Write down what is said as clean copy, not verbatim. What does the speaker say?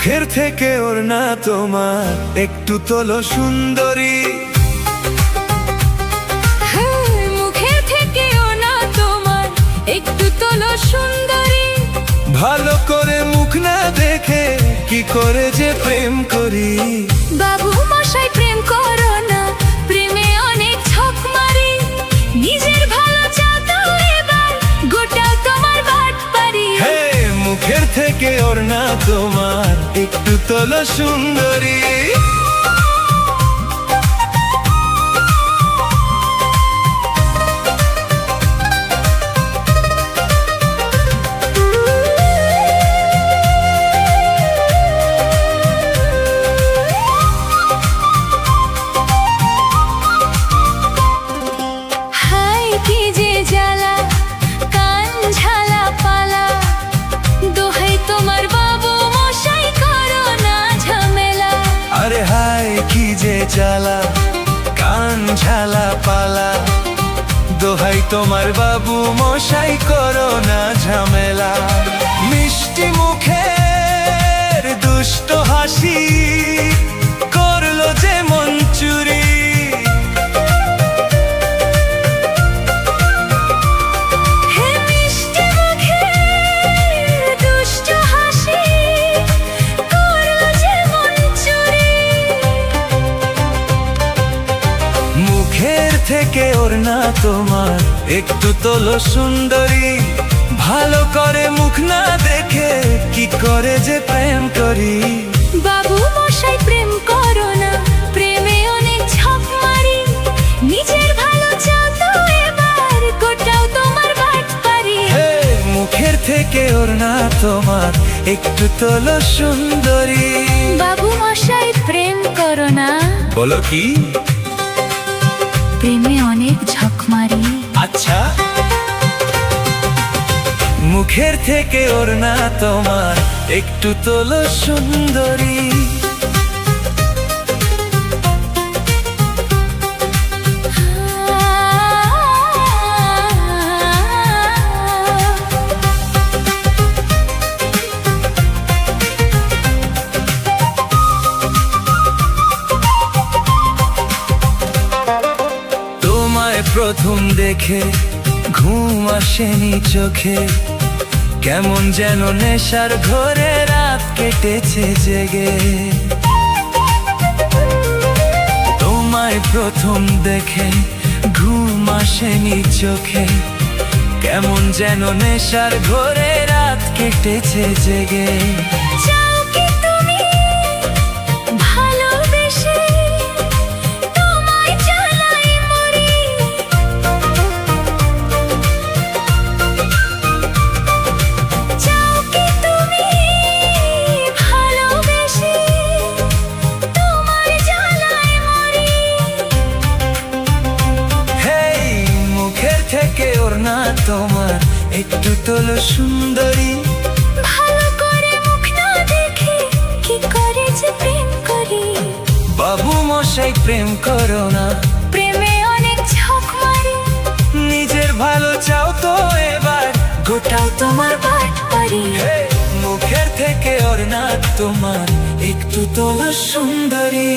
মুখের থেকে ওর না তোমার একটু তোলো সুন্দরী। মুখের থেকে ওর না তোমার একটু তোলো সুন্দরী। ভালো করে মুখ না দেখে কি করে যে প্রেম করি। বাবু মশাই প্রেম করো না, প্রেমে অনেক ছক মারি। নিজের ভালো চাও তো এবার গোটাও তোমার বাটপারি। হে মুখের থেকে ওর না তোমার একটু তোলো সুন্দরী। হাই কি যে জ্বালা, কান ঝালা পালা। দোহাই তোমার বাবু মশাই করো না ঝামেলা। আরে হায় কি যে জ্বালা, কান ঝালা পালা। দোহাই তোমার বাবু মশাই করো না ঝামেলা। মিষ্টি মুখের দুষ্ট হাসি করলো যে মন চুরি। হে মিষ্টি মুখের দুষ্ট হাসি করলো যে মন চুরি। মুখের থেকে ওর না তোমার একটু তোলো সুন্দরী। ভালো করে মুখ না দেখে কি করে যে প্রেম করি। বাবু মশাই প্রেম করো না, প্রেমে অনেক ছক মারি। নিজের ভালো চাও তো এবার গোটাও তোমার বাটপারি। হে মুখের থেকে ওর না তোমার একটু তোলো সুন্দরী। বাবু মশাই প্রেম করো না, বলো কি? প্রেমে অনেক ঝক মারি। আচ্ছা মুখের থেকে ওর না তোমার একটু তোলো সুন্দরী। তোমায় প্রথম দেখে ঘুম আসেনি চোখে। কেমন যেন নেশার ঘরে রাত কেটেছে জেগে। তোমায় প্রথম দেখে ঘুম আসেনি চোখে। কেমন যেন নেশার ঘরে রাত কেটেছে জেগে। চাও কি তুমি ভালোবেসে তোমায় জ্বালাই মরি। চাও কি তুমি ভালোবেসে তোমায় জ্বালাই মরি। হেই মুখের থেকে ওর না তোমার একটু তোলো সুন্দরী। ভালো করে মুখ না দেখে কি করে যে প্রেম করি। বাবু মশাই প্রেম করো না, প্রেমে অনেক ঝক মারি। নিজের ভালো চাও তো এবার গোটাও তোমার বাটপারি। হে মুখের থেকে ওর না তোমার একটু তোলো সুন্দরী।